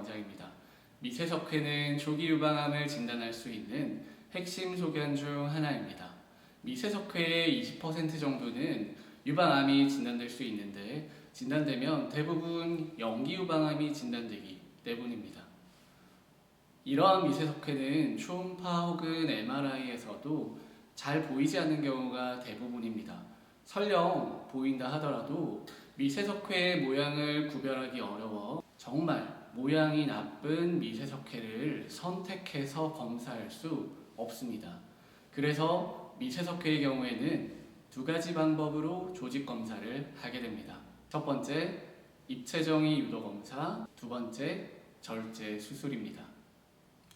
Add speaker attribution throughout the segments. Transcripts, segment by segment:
Speaker 1: 원장입니다. 미세석회는 조기 유방암을 진단할 수 있는 핵심 소견 중 하나입니다. 미세석회의 20% 정도는 유방암이 진단될 수 있는데 진단되면 대부분 연기 유방암이 진단되기 때문입니다. 이러한 미세석회는 초음파 혹은 MRI에서도 잘 보이지 않는 경우가 대부분입니다. 설령 보인다 하더라도 미세석회의 모양을 구별하기 어려워 정말 모양이 나쁜 미세석회를 선택해서 검사할 수 없습니다. 그래서 미세석회의 경우에는 두 가지 방법으로 조직 검사를 하게 됩니다. 첫 번째, 입체정의 유도 검사, 두 번째, 절제 수술입니다.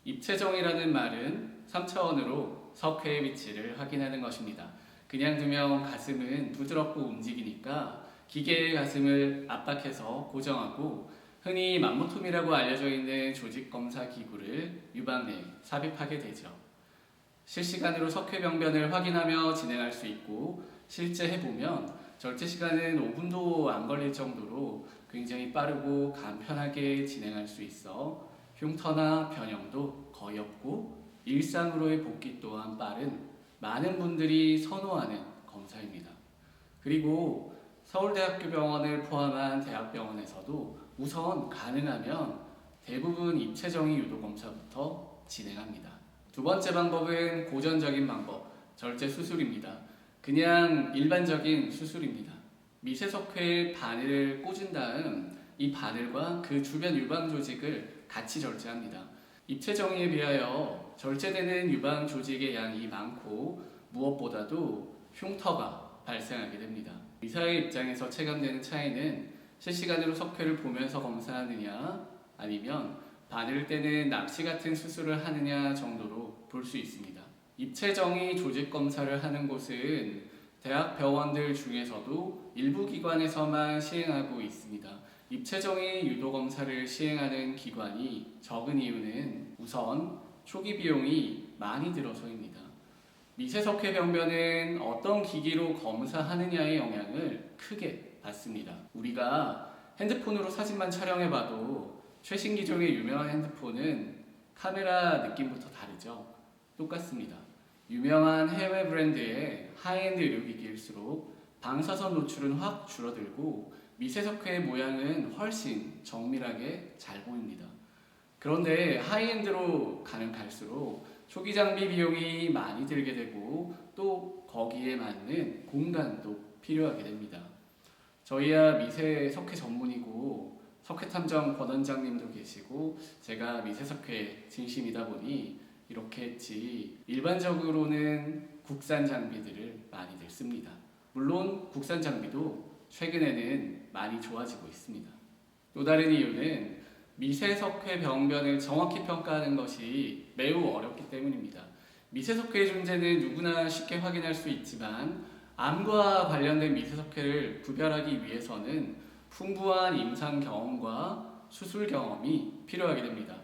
Speaker 1: 입체정의라는 말은 3차원으로 석회의 위치를 확인하는 것입니다. 그냥 두면 가슴은 부드럽고 움직이니까 기계의 가슴을 압박해서 고정하고 흔히 맘모톰이라고 알려져 있는 조직검사 기구를 유방 내에 삽입하게 되죠. 실시간으로 석회병변을 확인하며 진행할 수 있고 실제 해보면 절제 시간은 5분도 안 걸릴 정도로 굉장히 빠르고 간편하게 진행할 수 있어 흉터나 변형도 거의 없고 일상으로의 복귀 또한 빠른 많은 분들이 선호하는 검사입니다. 그리고 서울대학교 병원을 포함한 대학병원에서도 우선 가능하면 대부분 입체정의 유도 검사부터 진행합니다. 두 번째 방법은 고전적인 방법, 절제 수술입니다. 그냥 일반적인 수술입니다. 미세석회에 바늘을 꽂은 다음 이 바늘과 그 주변 유방 조직을 같이 절제합니다. 입체정의에 비하여 절제되는 유방 조직의 양이 많고 무엇보다도 흉터가 발생하게 됩니다. 의사의 입장에서 체감되는 차이는 실시간으로 석회를 보면서 검사하느냐 아니면 바늘을 떼는 납치 같은 수술을 하느냐 정도로 볼 수 있습니다. 입체정의 조직 검사를 하는 곳은 대학병원들 중에서도 일부 기관에서만 시행하고 있습니다. 입체정의 유도 검사를 시행하는 기관이 적은 이유는 우선 초기 비용이 많이 들어서입니다. 미세석회 병변은 어떤 기기로 검사하느냐의 영향을 크게 받습니다. 우리가 핸드폰으로 사진만 촬영해봐도 최신 기종의 유명한 핸드폰은 카메라 느낌부터 다르죠. 똑같습니다. 유명한 해외 브랜드의 하이엔드 의료기기일수록 방사선 노출은 확 줄어들고 미세석회의 모양은 훨씬 정밀하게 잘 보입니다. 그런데 하이엔드로 갈수록 초기 장비 비용이 많이 들게 되고 또 거기에 맞는 공간도 필요하게 됩니다. 저희야 미세석회 전문이고 석회탐정 권 원장님도 계시고 제가 미세석회 진심이다 보니 이렇게 했지 일반적으로는 국산 장비들을 많이들 씁니다. 물론 국산 장비도 최근에는 많이 좋아지고 있습니다. 또 다른 이유는 미세석회 병변을 정확히 평가하는 것이 매우 어렵기 때문입니다. 미세석회의 존재는 누구나 쉽게 확인할 수 있지만 암과 관련된 미세석회를 구별하기 위해서는 풍부한 임상 경험과 수술 경험이 필요하게 됩니다.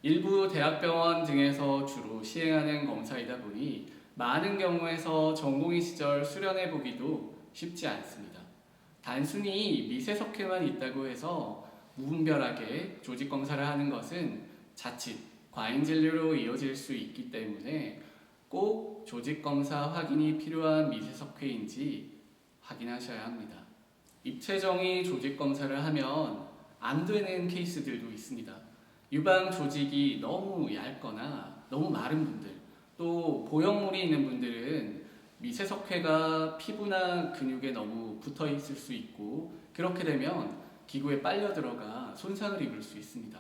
Speaker 1: 일부 대학병원 등에서 주로 시행하는 검사이다 보니 많은 경우에서 전공의 시절 수련해보기도 쉽지 않습니다. 단순히 미세석회만 있다고 해서 무분별하게 조직 검사를 하는 것은 자칫 과잉 진료로 이어질 수 있기 때문에 꼭 조직 검사 확인이 필요한 미세석회인지 확인하셔야 합니다. 입체정의 조직 검사를 하면 안 되는 케이스들도 있습니다. 유방 조직이 너무 얇거나 너무 마른 분들, 또 보형물이 있는 분들은 미세석회가 피부나 근육에 너무 붙어 있을 수 있고 그렇게 되면 기구에 빨려 들어가 손상을 입을 수 있습니다.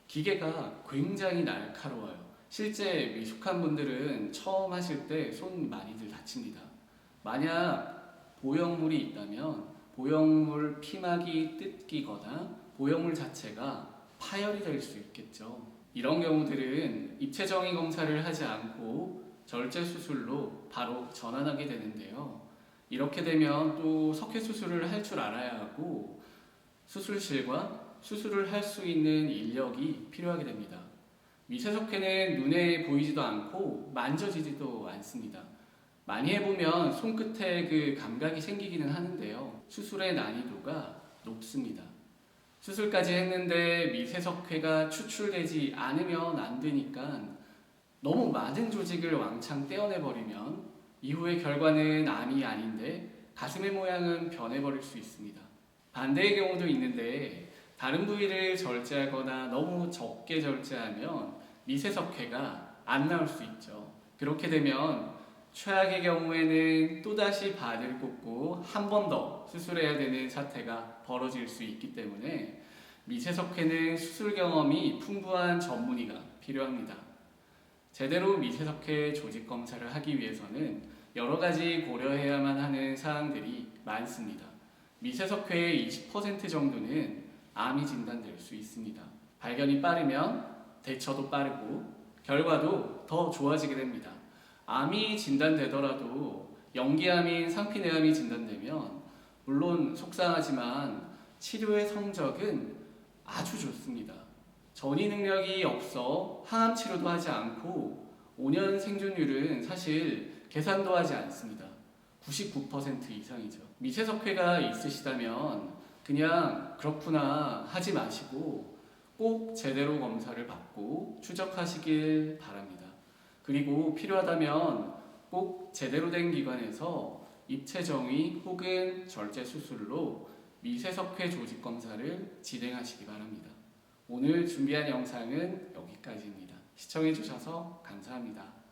Speaker 1: 기계가 굉장히 날카로워요. 실제 미숙한 분들은 처음 하실 때 손 많이들 다칩니다. 만약 보형물이 있다면 보형물 피막이 뜯기거나 보형물 자체가 파열이 될 수 있겠죠. 이런 경우들은 입체정의 검사를 하지 않고 절제 수술로 바로 전환하게 되는데요. 이렇게 되면 또 석회 수술을 할 줄 알아야 하고 수술실과 수술을 할 수 있는 인력이 필요하게 됩니다. 미세석회는 눈에 보이지도 않고 만져지지도 않습니다. 많이 해보면 손끝에 그 감각이 생기기는 하는데요. 수술의 난이도가 높습니다. 수술까지 했는데 미세석회가 추출되지 않으면 안 되니까 너무 많은 조직을 왕창 떼어내버리면 이후의 결과는 암이 아닌데 가슴의 모양은 변해버릴 수 있습니다. 반대의 경우도 있는데 다른 부위를 절제하거나 너무 적게 절제하면 미세석회가 안 나올 수 있죠. 그렇게 되면 최악의 경우에는 또다시 바늘 꽂고 한 번 더 수술해야 되는 사태가 벌어질 수 있기 때문에 미세석회는 수술 경험이 풍부한 전문의가 필요합니다. 제대로 미세석회 조직 검사를 하기 위해서는 여러 가지 고려해야만 하는 사항들이 많습니다. 미세석회의 20% 정도는 암이 진단될 수 있습니다. 발견이 빠르면 대처도 빠르고 결과도 더 좋아지게 됩니다. 암이 진단되더라도 연기암인 상피내암이 진단되면 물론 속상하지만 치료의 성적은 아주 좋습니다. 전이 능력이 없어 항암 치료도 하지 않고 5년 생존율은 사실 계산도 하지 않습니다. 99% 이상이죠. 미세석회가 있으시다면 그냥 그렇구나 하지 마시고 꼭 제대로 검사를 받고 추적하시길 바랍니다. 그리고 필요하다면 꼭 제대로 된 기관에서 입체정위 혹은 절제 수술로 미세석회 조직 검사를 진행하시기 바랍니다. 오늘 준비한 영상은 여기까지입니다. 시청해주셔서 감사합니다.